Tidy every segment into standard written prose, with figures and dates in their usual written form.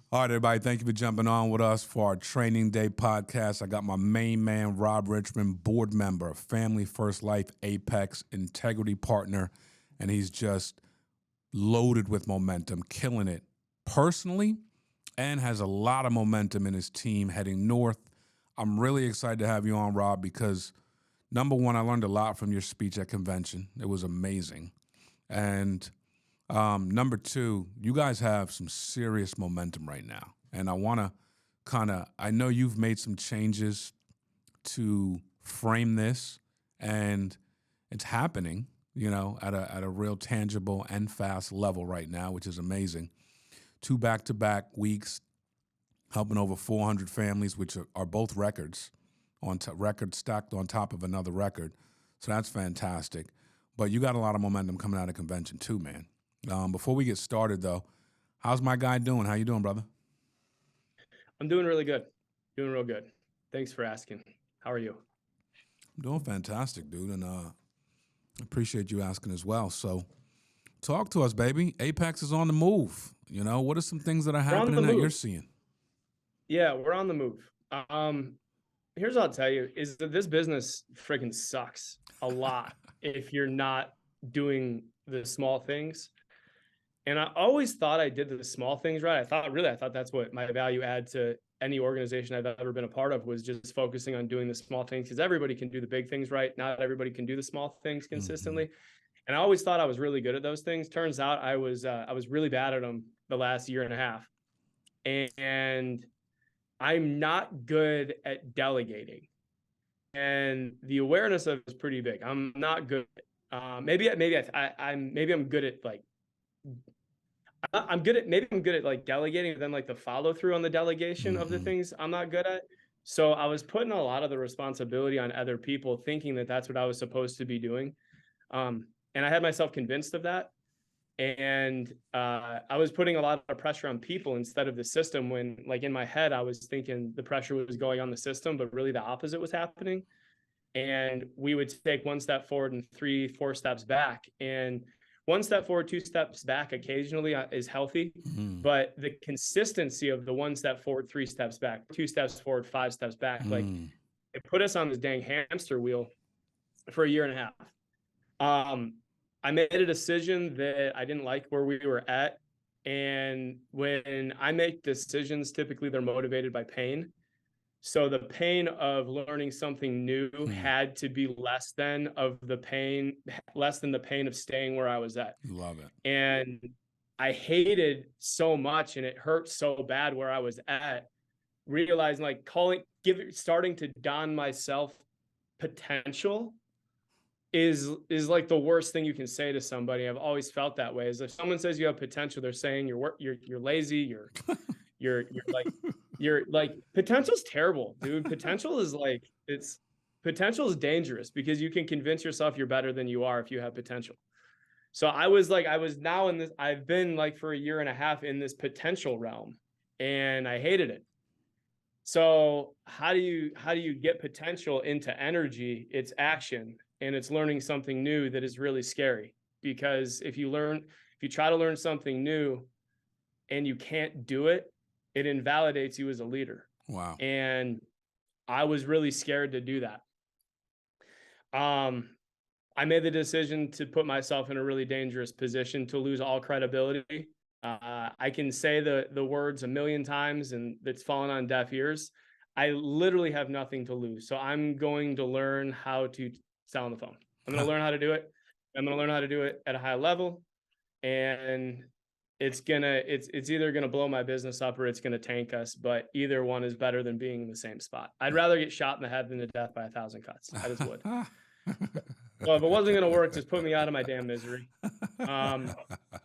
All right, everybody, thank you for jumping on with us for our Training Day podcast. I got my main man, Rob Richman, board member, Family First Life Apex Integrity Partner, and he's just loaded with momentum, killing it personally, and has a lot of momentum in his team heading north. I'm really excited to have you on, Rob, because number one, I learned a lot from your speech at convention. It was amazing. And number two, you guys have some serious momentum right now. And I want to I know you've made some changes to frame this, and it's happening, at a real tangible and fast level right now, which is amazing. 2 back-to-back weeks, helping over 400 families, which are both records, records stacked on top of another record. So that's fantastic. But you got a lot of momentum coming out of convention too, man. Before we get started, though, how's my guy doing? How you doing, brother? I'm doing really good. Doing real good. Thanks for asking. How are you? I'm doing fantastic, dude, and appreciate you asking as well. So talk to us, baby. Apex is on the move. What are some things that are happening that you're seeing? Yeah, we're on the move. Here's what I'll tell you is that this business freaking sucks a lot if you're not doing the small things. And I always thought I did the small things right. I thought that's what my value add to any organization I've ever been a part of, was just focusing on doing the small things, because everybody can do the big things right. Not everybody can do the small things consistently. Mm-hmm. And I always thought I was really good at those things. Turns out I was really bad at them the last year and a half. And I'm not good at delegating. And the awareness of it is pretty big. I'm not good. Maybe I'm good at I'm good at like delegating, but then like the follow through on the delegation of the things I'm not good at. So I was putting a lot of the responsibility on other people, thinking that that's what I was supposed to be doing. And I had myself convinced of that. And I was putting a lot of pressure on people instead of the system, when like in my head, I was thinking the pressure was going on the system, but really the opposite was happening. And we would take 1 step forward and 3-4 steps back. And 1 step forward, 2 steps back occasionally is healthy, but the consistency of the 1 step forward, 3 steps back, 2 steps forward, 5 steps back, like it put us on this dang hamster wheel for a year and a half. I made a decision that I didn't like where we were at. And when I make decisions, typically they're motivated by pain. So the pain of learning something new had to be less than the pain of staying where I was at. Love it. And I hated so much, and it hurt so bad where I was at, realizing like starting to don myself potential is like the worst thing you can say to somebody. I've always felt that way. Is if someone says you have potential, they're saying you're lazy, you're like potential's terrible, dude. Potential is dangerous, because you can convince yourself you're better than you are if you have potential. So I've been like for a year and a half in this potential realm, and I hated it. So how do you get potential into energy? It's action, and it's learning something new that is really scary, because if you try to learn something new and you can't do it, it invalidates you as a leader. Wow. And I was really scared to do that. I made the decision to put myself in a really dangerous position to lose all credibility. I can say the words a million times and it's fallen on deaf ears. I literally have nothing to lose. So I'm going to learn how to sell on the phone. I'm going to learn how to do it. I'm going to learn how to do it at a high level. And it's either going to blow my business up or it's going to tank us, but either one is better than being in the same spot. I'd rather get shot in the head than to death by 1,000 cuts. I just would. So if it wasn't going to work, just put me out of my damn misery. And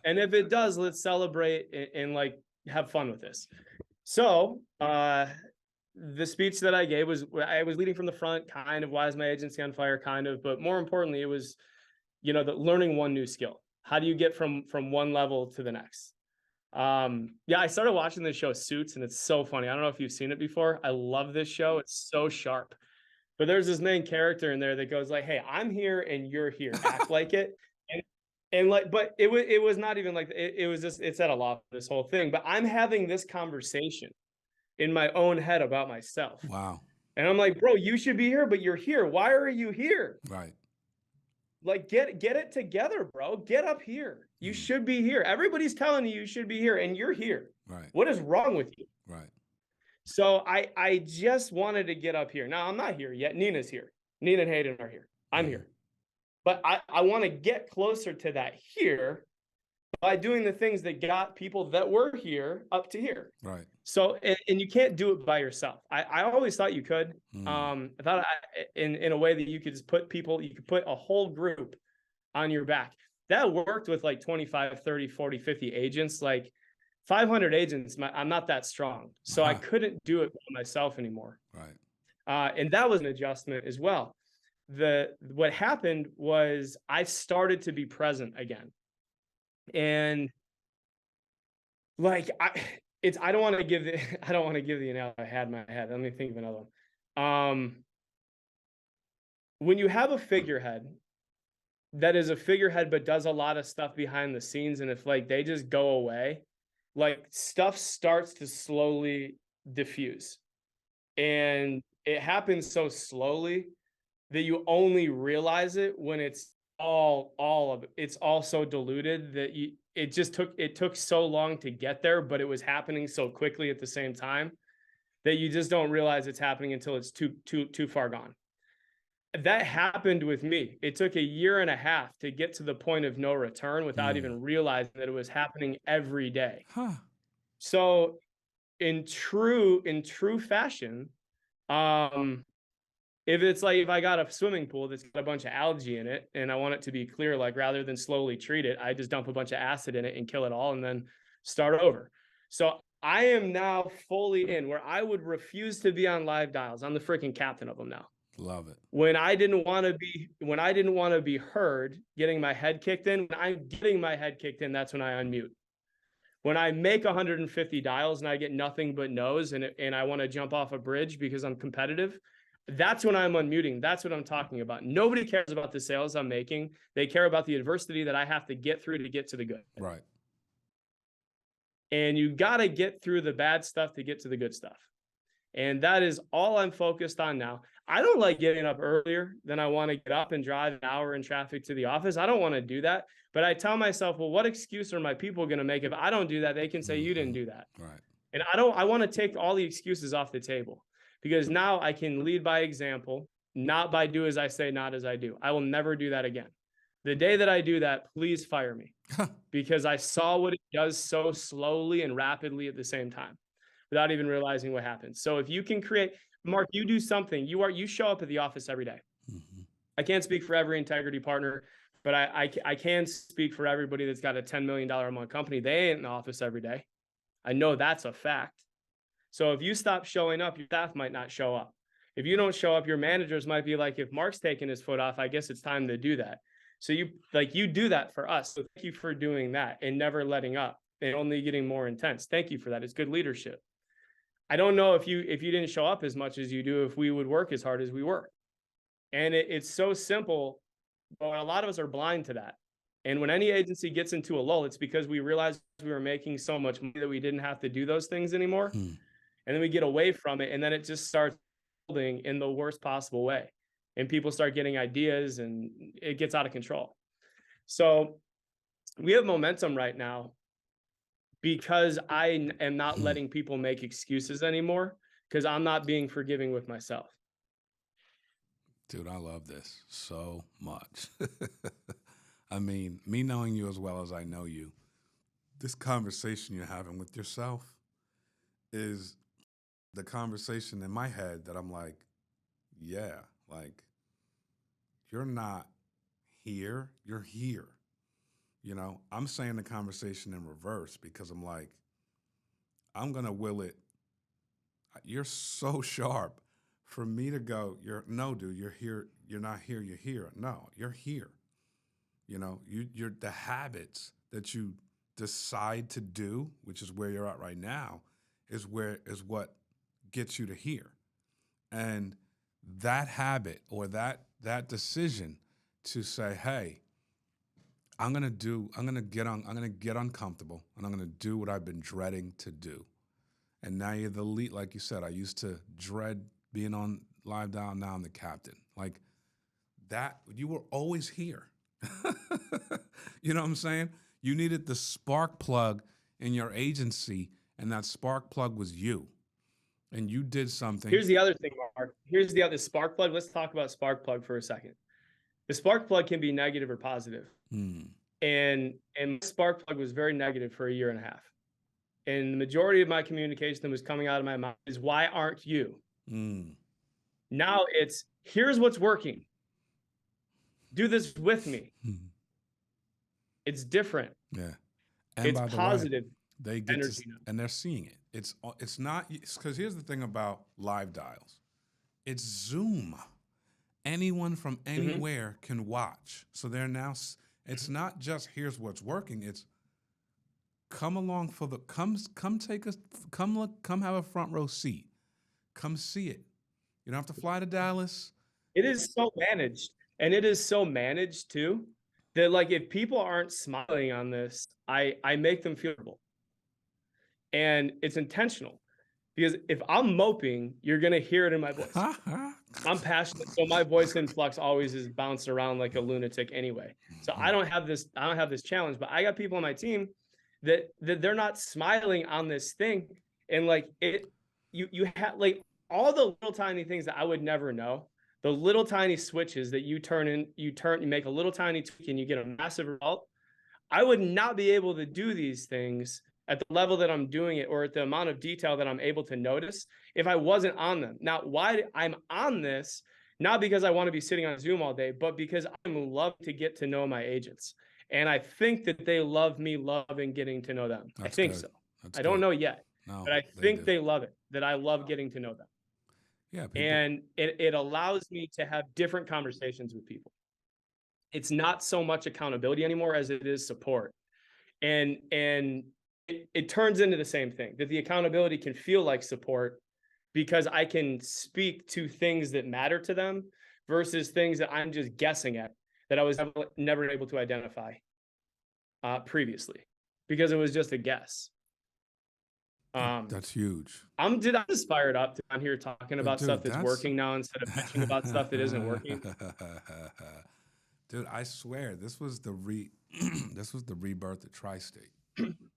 if it does, let's celebrate and like have fun with this. So the speech that I gave was leading from the front, kind of why is my agency on fire, kind of, but more importantly, it was, learning one new skill. How do you get from one level to the next? I started watching this show Suits, and it's so funny. I don't know if you've seen it before. I love this show. It's so sharp. But there's this main character in there that goes like, hey, I'm here and you're here. Act like it. And like, but it was not even like, it was just, it's at a loss, this whole thing. But I'm having this conversation in my own head about myself. Wow. And I'm like, bro, you should be here, but you're here. Why are you here? Right. Like, get it together, bro. Get up here. You should be here. Everybody's telling you should be here, and you're here. Right. What is wrong with you? Right. So I just wanted to get up here. Now I'm not here yet. Nina's here. Nina and Hayden are here. I'm here. But I want to get closer to that here by doing the things that got people that were here up to here. Right. So, and you can't do it by yourself. I always thought you could. I thought in a way that you could just put people, you could put a whole group on your back. That worked with like 25, 30, 40, 50 agents. Like 500 agents, I'm not that strong. So I couldn't do it by myself anymore. Right. And that was an adjustment as well. What happened was I started to be present again. And like, I don't want to give the analogy I had in my head. Let me think of another one. When you have a figurehead that is a figurehead but does a lot of stuff behind the scenes, and if like they just go away, like stuff starts to slowly diffuse. And it happens so slowly that you only realize it when it's all of it. It's all so diluted that it took so long to get there, but it was happening so quickly at the same time that you just don't realize it's happening until it's too far gone. That happened with me. It took a year and a half to get to the point of no return without even realizing that it was happening every day. So in true fashion, if I got a swimming pool that's got a bunch of algae in it and I want it to be clear, like rather than slowly treat it, I just dump a bunch of acid in it and kill it all and then start over. So I am now fully in where I would refuse to be on live dials. I'm the freaking captain of them now. Love it. When I didn't want to be heard, getting my head kicked in, when I'm getting my head kicked in, that's when I unmute. When I make 150 dials and I get nothing but no's and I want to jump off a bridge because I'm competitive, that's when I'm unmuting. That's what I'm talking about. Nobody cares about the sales I'm making. They care about the adversity that I have to get through to get to the good. Right. And you got to get through the bad stuff to get to the good stuff. And that is all I'm focused on now. I don't like getting up earlier than I want to get up and drive an hour in traffic to the office. I don't want to do that. But I tell myself, well, what excuse are my people going to make? If I don't do that, they can say you didn't do that. Right. And I want to take all the excuses off the table, because now I can lead by example, not by do as I say, not as I do. I will never do that again. The day that I do that, please fire me, because I saw what it does so slowly and rapidly at the same time without even realizing what happens. So if you can create, Mark, you do something, you show up at the office every day. I can't speak for every integrity partner, but I can speak for everybody that's got a $10 million a month company. They ain't in the office every day. I know that's a fact. So if you stop showing up, your staff might not show up. If you don't show up, your managers might be like, if Mark's taking his foot off, I guess it's time to do that. So you do that for us. So thank you for doing that and never letting up and only getting more intense. Thank you for that. It's good leadership. I don't know if you didn't show up as much as you do, if we would work as hard as we work. And it's so simple, but a lot of us are blind to that. And when any agency gets into a lull, it's because we realized we were making so much money that we didn't have to do those things anymore. And then we get away from it, and then it just starts building in the worst possible way. And people start getting ideas and it gets out of control. So we have momentum right now because I am not letting people make excuses anymore, because I'm not being forgiving with myself. Dude, I love this so much. I mean, me knowing you as well as I know you, this conversation you're having with yourself is the conversation in my head that I'm like, yeah, like, you're not here, you're here. You know, I'm saying the conversation in reverse because I'm like, I'm going to will it. You're so sharp for me to go, no, dude, you're here. You're not here. You're here. No, you're here. You know, you're the habits that you decide to do, which is where you're at right now, is what gets you to here. And that habit or that decision to say, hey, I'm gonna get uncomfortable, and I'm gonna do what I've been dreading to do. And now you're the lead, like you said. I used to dread being on live dial. Now I'm the captain. Like that, you were always here. You know what I'm saying? You needed the spark plug in your agency, and that spark plug was you. And you did something. Here's the other thing, Mark. Here's the other spark plug. Let's talk about spark plug for a second. The spark plug can be negative or positive. And my spark plug was very negative for a year and a half. And the majority of my communication that was coming out of my mouth is, why aren't you? Now it's, here's what's working. Do this with me. It's different. Yeah. And it's by the positive. Way, they get to, and they're seeing it. It's not, because here's the thing about live dials. It's Zoom. Anyone from anywhere can watch. So they're now, it's not just here's what's working. It's come along for the, come take us, come look, come have a front row seat. Come see it. You don't have to fly to Dallas. It is so managed. And it is so managed too, that like, if people aren't smiling on this, I make them feel terrible. And it's intentional, because if I'm moping, you're going to hear it in my voice. I'm passionate. So my voice influx always is bounced around like a lunatic anyway. So I don't have this challenge, but I got people on my team that they're not smiling on this thing. And like you have like all the little tiny things that I would never know, the little tiny switches that you make a little tiny tweak and you get a massive result. I would not be able to do these things at the level that I'm doing it, or at the amount of detail that I'm able to notice, if I wasn't on them. Now, why I'm on this, not because I want to be sitting on Zoom all day, but because I love to get to know my agents. And I think that they love me loving getting to know them. I think so. I don't know yet, but I think they love it, that I love getting to know them. Yeah. And it allows me to have different conversations with people. It's not so much accountability anymore as it is support. And it turns into the same thing, that the accountability can feel like support, because I can speak to things that matter to them versus things that I'm just guessing at, that I was never able to identify previously, because it was just a guess. That's huge. I'm just fired up on here talking about stuff that's working now, instead of bitching about stuff that isn't working. Dude, I swear this was the rebirth of Tri-State.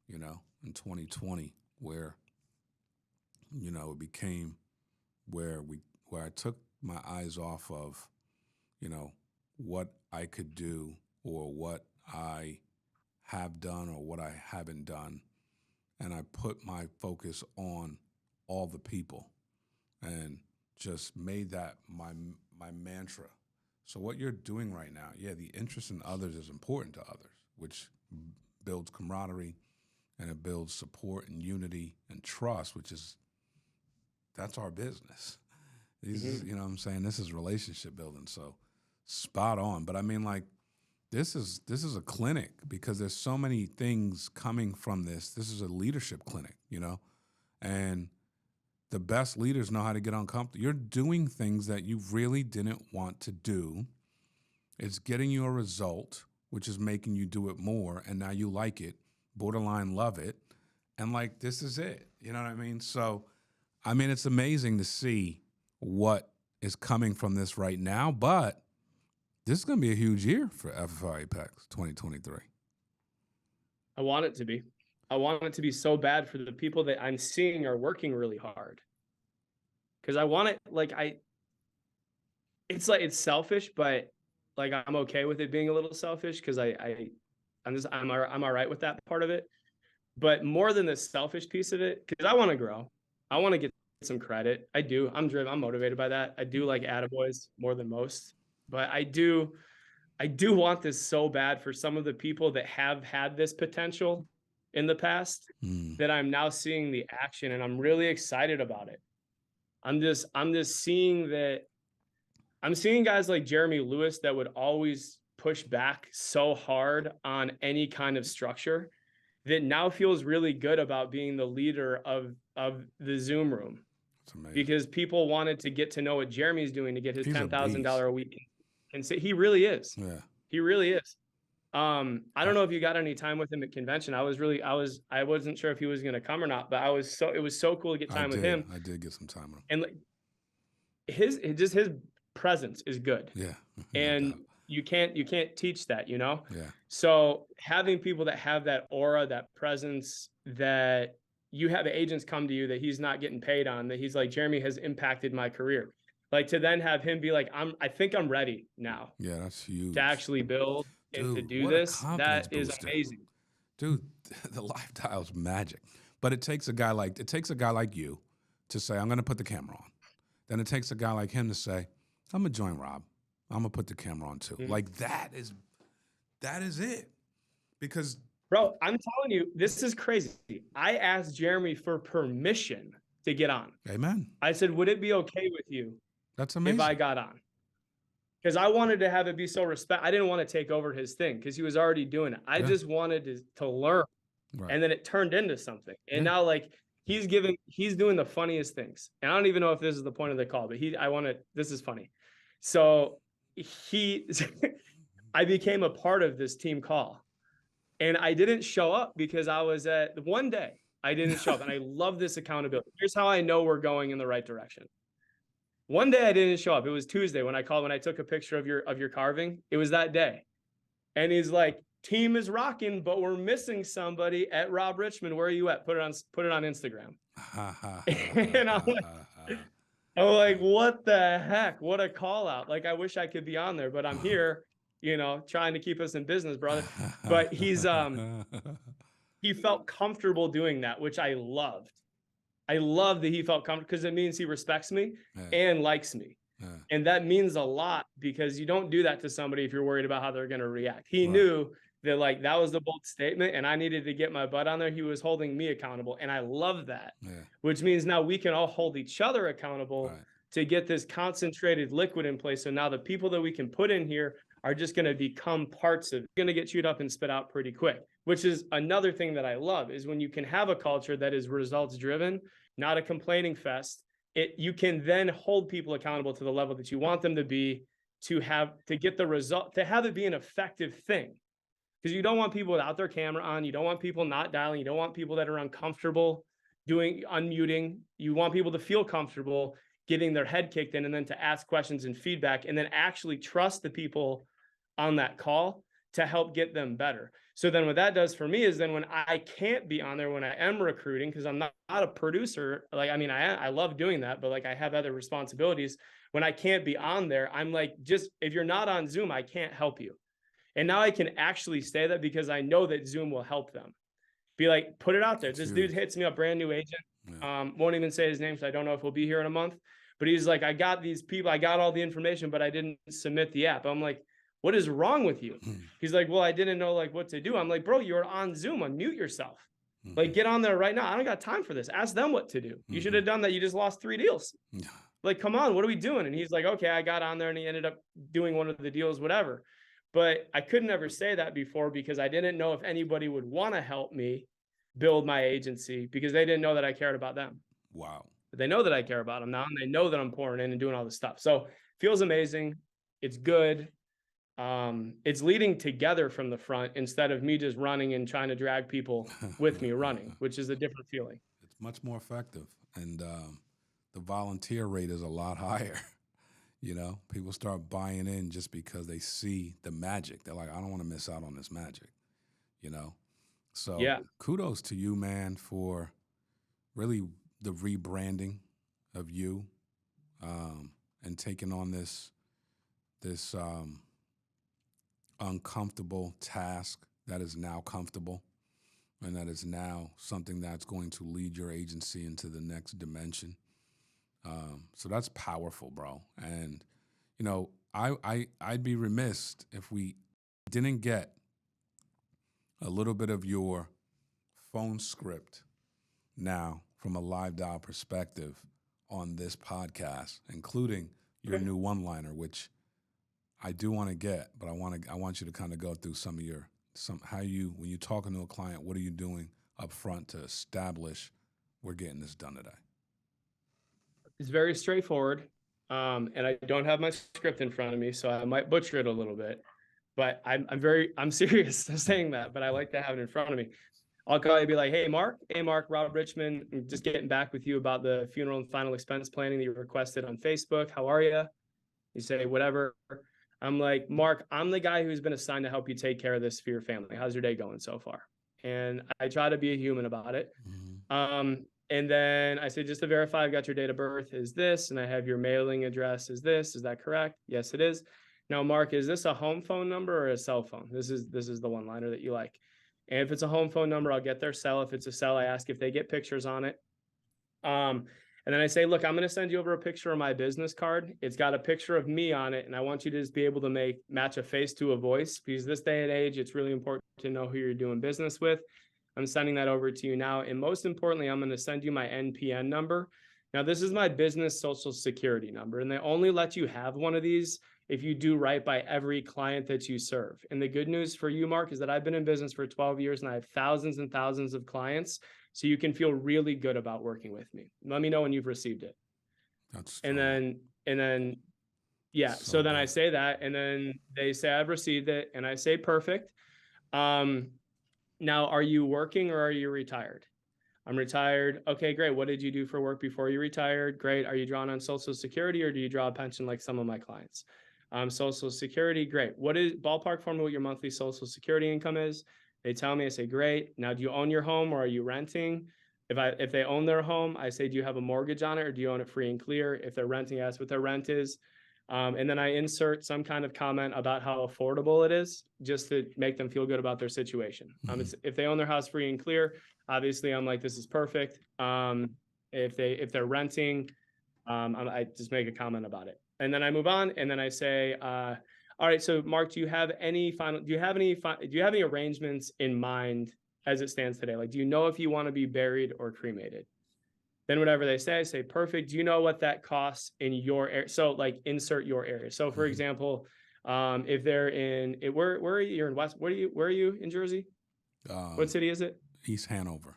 You know, in 2020, where, you know, it became where I took my eyes off of, you know, what I could do or what I have done or what I haven't done, and I put my focus on all the people and just made that my mantra. So what you're doing right now, yeah, the interest in others is important to others, which builds camaraderie, and it builds support and unity and trust, that's our business. You know what I'm saying? This is relationship building. So spot on. But I mean, like, this is a clinic, because there's so many things coming from this. This is a leadership clinic, you know, and the best leaders know how to get uncomfortable. You're doing things that you really didn't want to do. It's getting you a result, which is making you do it more. And now you like it. Borderline love it, and like, this is it. You know what I mean? So, I mean, it's amazing to see what is coming from this right now, but this is going to be a huge year for FFL Apex 2023. I want it to be. I want it to be so bad for the people that I'm seeing are working really hard. Because I want it, like, it's like, it's selfish, but like, I'm okay with it being a little selfish, because I'm all right with that part of it. But more than the selfish piece of it, because I want to grow. I want to get some credit. I do. I'm driven. I'm motivated by that. I do like attaboys more than most. But I do want this so bad for some of the people that have had this potential in the past, that I'm now seeing the action, and I'm really excited about it. I'm just seeing that. I'm seeing guys like Jeremy Lewis that would always push back so hard on any kind of structure, that now feels really good about being the leader of the Zoom room. It's amazing. Because people wanted to get to know what Jeremy's doing to get his $10,000 a week. And say, he really is. Yeah. He really is. I don't know if you got any time with him at convention. I wasn't sure if he was going to come or not, but it was so cool to get time with him. I did get some time with him. And like his presence is good. Yeah. And you can't teach that, you know? Yeah. So having people that have that aura, that presence, that you have agents come to you that he's not getting paid on, that he's like, Jeremy has impacted my career. Like to then have him be like, I think I'm ready now. Yeah, that's huge. To actually build and to do this, that is amazing. Dude, the lifestyle's magic. But it takes a guy like you to say, I'm gonna put the camera on. Then it takes a guy like him to say, I'm gonna join Rob. I'm gonna put the camera on too. Mm-hmm. Like that is it. Because bro, I'm telling you, this is crazy. I asked Jeremy for permission to get on. Amen. I said, would it be okay with you? That's amazing. If I got on. Because I wanted to have it be so I didn't want to take over his thing because he was already doing it. I just wanted to learn. Right. And then it turned into something. And now like he's doing the funniest things. And I don't even know if this is the point of the call, but this is funny. So I became a part of this team call. And I didn't show up because I was one day I didn't show up. And I love this accountability. Here's how I know we're going in the right direction. One day I didn't show up. It was Tuesday when I took a picture of your carving. It was that day. And he's like, team is rocking, but we're missing somebody at Rob Richman. Where are you at? Put it on Instagram. And I'm like, what the heck? What a call out. Like, I wish I could be on there, but I'm here, trying to keep us in business, brother. But he felt comfortable doing that, which I loved. I love that he felt comfortable because it means he respects me and likes me. And that means a lot because you don't do that to somebody if you're worried about how they're going to react. He knew that like that was the bold statement and I needed to get my butt on there. He was holding me accountable. And I love that, which means now we can all hold each other accountable to get this concentrated liquid in place. So now the people that we can put in here are just going to become parts of it. Going to get chewed up and spit out pretty quick, which is another thing that I love is when you can have a culture that is results driven, not a complaining fest. You can then hold people accountable to the level that you want them to be to get the result, to have it be an effective thing. Because you don't want people without their camera on. You don't want people not dialing. You don't want people that are uncomfortable unmuting. You want people to feel comfortable getting their head kicked in and then to ask questions and feedback and then actually trust the people on that call to help get them better. So then what that does for me is then when I can't be on there, when I am recruiting, because I'm not a producer, like, I mean, I love doing that, but like I have other responsibilities. When I can't be on there, I'm like, just if you're not on Zoom, I can't help you. And now I can actually say that because I know that Zoom will help them. Be like, put it out there. This dude hits me up, brand new agent. Won't even say his name, so I don't know if he'll be here in a month. But he's like, I got these people, I got all the information, but I didn't submit the app. I'm like, what is wrong with you? He's like, well, I didn't know like what to do. I'm like, bro, you're on Zoom, unmute yourself. Like, get on there right now. I don't got time for this. Ask them what to do. You should have done that. You just lost 3 deals. Like, come on, what are we doing? And he's like, okay, I got on there and he ended up doing one of the deals, whatever. But I could never say that before because I didn't know if anybody would want to help me build my agency because they didn't know that I cared about them. Wow. But they know that I care about them now and they know that I'm pouring in and doing all this stuff. So feels amazing. It's good. It's leading together from the front instead of me just running and trying to drag people with me running, which is a different feeling. It's much more effective. And the volunteer rate is a lot higher. People start buying in just because they see the magic. They're like, I don't want to miss out on this magic, So kudos to you, man, for really the rebranding of you and taking on this uncomfortable task that is now comfortable and that is now something that's going to lead your agency into the next dimension. So that's powerful, bro. And, I'd be remiss if we didn't get a little bit of your phone script now from a live dial perspective on this podcast, including your new one-liner, which I do want to get, but I want you to kind of go through when you're talking to a client, what are you doing up front to establish we're getting this done today? It's very straightforward. And I don't have my script in front of me, so I might butcher it a little bit. but I'm serious saying that, but I like to have it in front of me. I'll call you and be like, hey, Mark, Rob Richman, I'm just getting back with you about the funeral and final expense planning that you requested on Facebook. How are you? You say, whatever. I'm like, Mark, I'm the guy who's been assigned to help you take care of this for your family. How's your day going so far? And I try to be a human about it. And then I say, just to verify, I've got your date of birth is this, and I have your mailing address is this. Is that correct? Yes, it is. Now, Mark, is this a home phone number or a cell phone? This is the one-liner that you like. And if it's a home phone number, I'll get their cell. If it's a cell, I ask if they get pictures on it. And then I say, look, I'm going to send you over a picture of my business card. It's got a picture of me on it. And I want you to just be able to match a face to a voice, because this day and age, it's really important to know who you're doing business with. I'm sending that over to you now. And most importantly, I'm going to send you my NPN number. Now, this is my business social security number, and they only let you have one of these if you do right by every client that you serve. And the good news for you, Mark, is that I've been in business for 12 years and I have thousands and thousands of clients. So you can feel really good about working with me. Let me know when you've received it. That's and then, yeah. So then I say that, and then they say, I've received it. And I say, perfect. Now, are you working or are you retired? I'm retired. Okay, great. What did you do for work before you retired? Great. Are you drawing on Social Security or do you draw a pension like some of my clients? Social Security, great. What is ballpark for me what your monthly Social Security income is? They tell me, I say, great. Now, do you own your home or are you renting? If they own their home, I say, do you have a mortgage on it or do you own it free and clear? If they're renting, I ask what their rent is. And then I insert some kind of comment about how affordable it is, just to make them feel good about their situation. If they own their house free and clear, obviously I'm like, this is perfect. If they're renting, I just make a comment about it. And then I move on, and then I say, all right, so Mark, do you have any arrangements in mind as it stands today? Like, do you know if you want to be buried or cremated? Then whatever they say, I say, perfect. Do you know what that costs in your area? So like insert your area. So for example, if they're where are you? You're in West, where are you in Jersey? What city is it? East Hanover.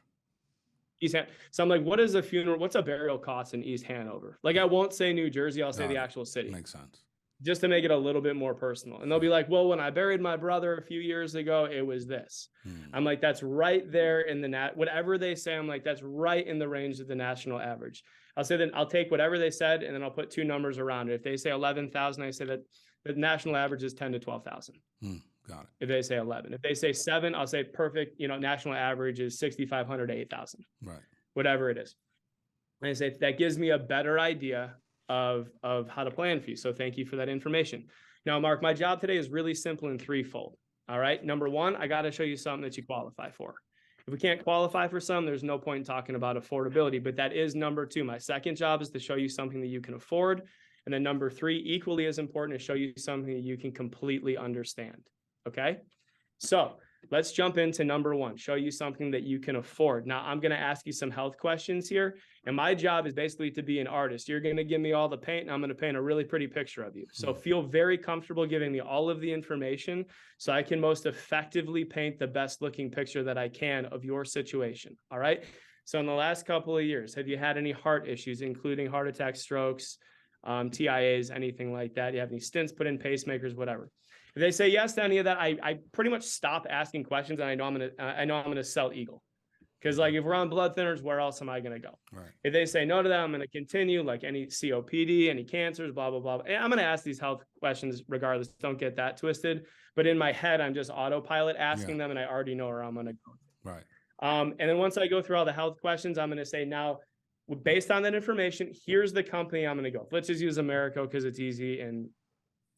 So I'm like, what's a burial cost in East Hanover? Like, I won't say New Jersey, I'll say the actual city. Makes sense. Just to make it a little bit more personal. And they'll be like, well, when I buried my brother a few years ago, it was this. I'm like, that's right there in whatever they say, I'm like, that's right in the range of the national average. I'll say that I'll take whatever they said, and then I'll put two numbers around it. If they say 11,000, I say that the national average is 10 to 12,000. Got it. If they say 11, if they say 7, I'll say perfect. National average is 6,500 to 8,000. Right. Whatever it is. And I say that gives me a better idea of how to plan for you. So thank you for that information. Now, Mark, my job today is really simple and threefold. All right. Number one, I got to show you something that you qualify for. If we can't qualify for some, there's no point in talking about affordability, but that is number two. My second job is to show you something that you can afford. And then number three, equally as important, is show you something that you can completely understand. Okay. So let's jump into number one, show you something that you can afford. Now, I'm going to ask you some health questions here, and my job is basically to be an artist. You're going to give me all the paint, and I'm going to paint a really pretty picture of you. So feel very comfortable giving me all of the information so I can most effectively paint the best looking picture that I can of your situation. All right. So in the last couple of years, have you had any heart issues, including heart attacks, strokes, TIAs, anything like that? You have any stents put in, pacemakers, whatever? If they say yes to any of that, I pretty much stop asking questions, and I know I'm gonna sell Eagle, because like if we're on blood thinners, where else am I gonna go? Right. If they say no to that, I'm gonna continue, like any COPD, any cancers, blah blah blah. And I'm gonna ask these health questions regardless. Don't get that twisted. But in my head, I'm just autopilot asking them, and I already know where I'm gonna go. Right. And then once I go through all the health questions, I'm gonna say, now, based on that information, here's the company I'm gonna go. Let's just use America because it's easy and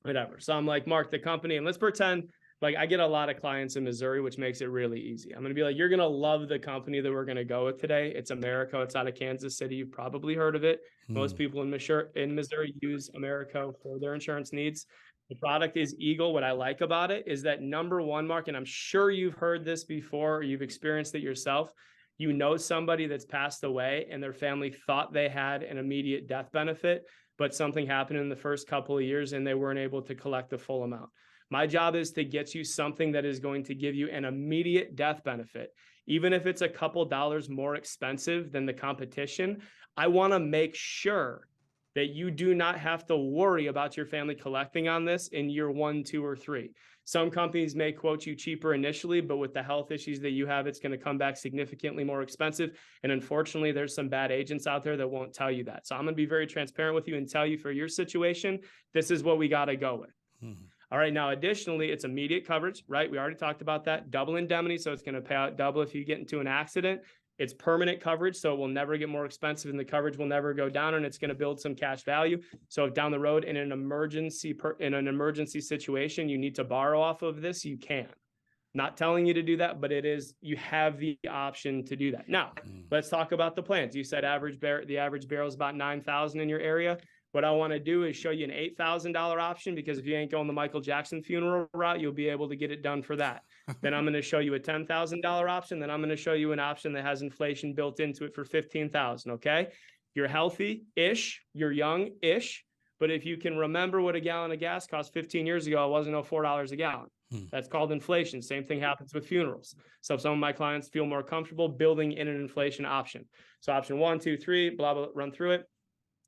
whatever. So I'm like, Mark, the company, and let's pretend like I get a lot of clients in Missouri, which makes it really easy. I'm going to be like, you're going to love the company that we're going to go with today. It's America. It's out of Kansas City. You've probably heard of it. Most people in Missouri use America for their insurance needs. The product is Eagle. What I like about it is that number one, Mark, and I'm sure you've heard this before, or you've experienced it yourself. You know somebody that's passed away and their family thought they had an immediate death benefit, but something happened in the first couple of years and they weren't able to collect the full amount. My job is to get you something that is going to give you an immediate death benefit. Even if it's a couple dollars more expensive than the competition, I want to make sure that you do not have to worry about your family collecting on this in year 1, 2, or 3. Some companies may quote you cheaper initially, but with the health issues that you have, it's going to come back significantly more expensive. And unfortunately, there's some bad agents out there that won't tell you that. So I'm going to be very transparent with you and tell you, for your situation, this is what we got to go with. Mm-hmm. All right. Now, additionally, it's immediate coverage, right? We already talked about that. Double indemnity. So it's going to pay out double if you get into an accident. It's permanent coverage, so it will never get more expensive and the coverage will never go down, and it's going to build some cash value. So if down the road in an emergency situation, you need to borrow off of this, you can. Not telling you to do that, but you have the option to do that. Now, let's talk about the plans. You said the average barrel is about 9,000 in your area. What I want to do is show you an $8,000 option, because if you ain't going the Michael Jackson funeral route, you'll be able to get it done for that. Then I'm going to show you a $10,000 option. Then I'm going to show you an option that has inflation built into it for $15,000. Okay. You're healthy-ish, you're young-ish, but if you can remember what a gallon of gas cost 15 years ago, it wasn't $4 a gallon. That's called inflation. Same thing happens with funerals. So some of my clients feel more comfortable building in an inflation option. So option 1, 2, 3, blah, blah, run through it.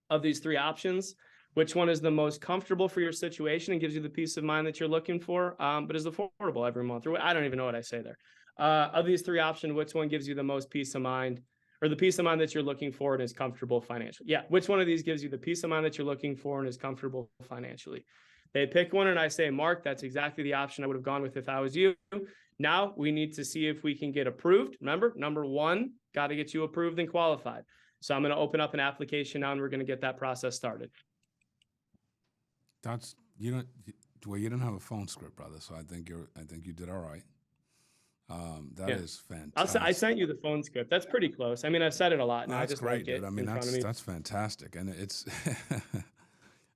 Of these 3 options, which one is the most comfortable for your situation and gives you the peace of mind that you're looking for, but is affordable every month? Or I don't even know what I say there. Of these 3 options, which one gives you the most peace of mind, or the peace of mind that you're looking for and is comfortable financially? Yeah, which one of these gives you the peace of mind that you're looking for and is comfortable financially? They pick one and I say, Mark, that's exactly the option I would have gone with if I was you. Now we need to see if we can get approved. Remember, number 1, got to get you approved and qualified. So I'm going to open up an application now, and we're going to get that process started. You don't have a phone script, brother. So I think you did all right. That is fantastic. I sent you the phone script. That's pretty close. I mean, I've said it a lot, and I just great, like it. Dude. I mean, that's fantastic, and it's.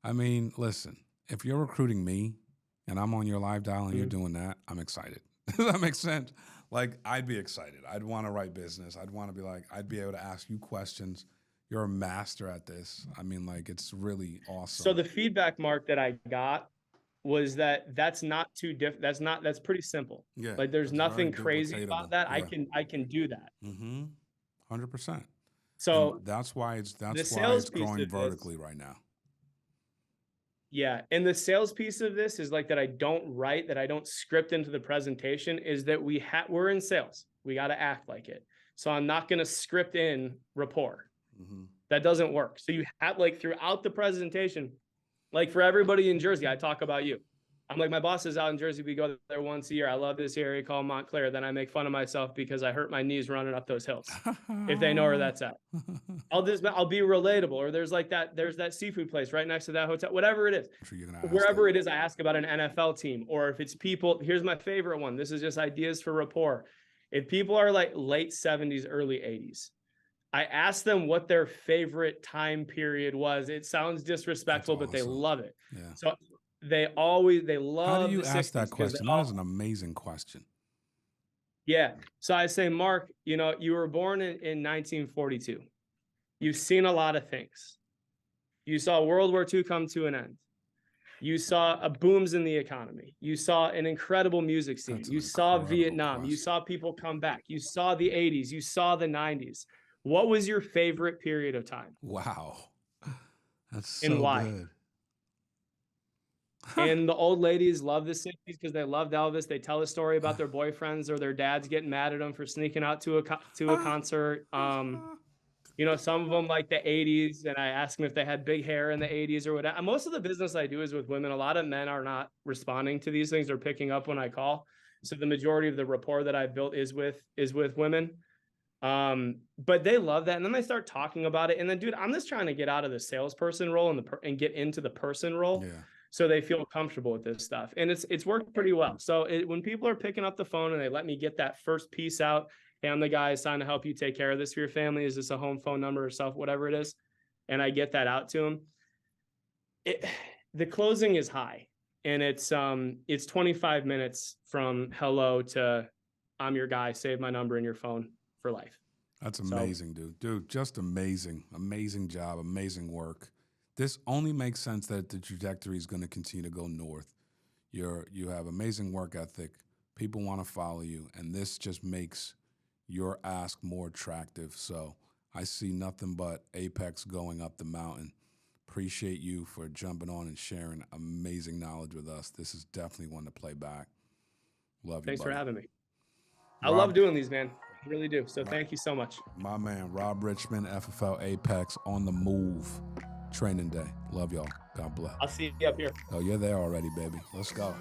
I mean, listen, if you're recruiting me, and I'm on your live dial, and you're doing that, I'm excited. Does that make sense? Like, I'd be excited. I'd want to write business. I'd want to be like, I'd be able to ask you questions. You're a master at this. I mean, like, it's really awesome. So the feedback, Mark, that I got was that's not too that's pretty simple. Yeah. Like, there's nothing crazy about that. Yeah. I can do that. 100%. So and that's why it's growing vertically right now. Yeah. And the sales piece of this is like that I don't script into the presentation, is that we're in sales. We got to act like it. So I'm not going to script in rapport. That doesn't work. So you have, like, throughout the presentation, like for everybody in Jersey, I talk about you. I'm like, my boss is out in Jersey. We go there once a year. I love this area called Montclair. Then I make fun of myself because I hurt my knees running up those hills. If they know where that's at, I'll be relatable. Or there's that seafood place right next to that hotel, whatever it is. Wherever it is, I ask about an NFL team, or if it's people. Here's my favorite one. This is just ideas for rapport. If people are like late 70s, early 80s, I ask them what their favorite time period was. It sounds disrespectful, but they love it. Yeah. So they love. How do you ask that question? That is an amazing question. Yeah. So I say, Mark, you were born in 1942. You've seen a lot of things. You saw World War II come to an end. You saw a booms in the economy. You saw an incredible music scene. You saw Vietnam. You saw people come back. You saw the 80s. You saw the 90s. What was your favorite period of time? Wow. That's so good. And the old ladies love the 60s because they loved Elvis. They tell a story about their boyfriends or their dads getting mad at them for sneaking out to a concert. Some of them like the 80s, and I ask them if they had big hair in the 80s or whatever. Most of the business I do is with women. A lot of men are not responding to these things or picking up when I call. So the majority of the rapport that I've built is with women. But they love that. And then they start talking about it. And then, dude, I'm just trying to get out of the salesperson role and get into the person role. Yeah. So they feel comfortable with this stuff. And it's worked pretty well. So when people are picking up the phone and they let me get that first piece out, hey, I'm the guy assigned to help you take care of this for your family. Is this a home phone number or whatever it is? And I get that out to them. The closing is high, and it's 25 minutes from hello to I'm your guy, save my number in your phone for life. That's amazing, dude. Dude, just amazing. Amazing job, amazing work. This only makes sense that the trajectory is going to continue to go north. You have amazing work ethic. People want to follow you, and this just makes your ask more attractive. So I see nothing but Apex going up the mountain. Appreciate you for jumping on and sharing amazing knowledge with us. This is definitely one to play back. Love you, Thanks for buddy. having me. I Rob, love doing these, man. I really do. So thank you so much. my man, Rob Richman, FFL Apex on the move. Training day. Love y'all. God bless. I'll see you up here. Oh, you're there already, baby. Let's go.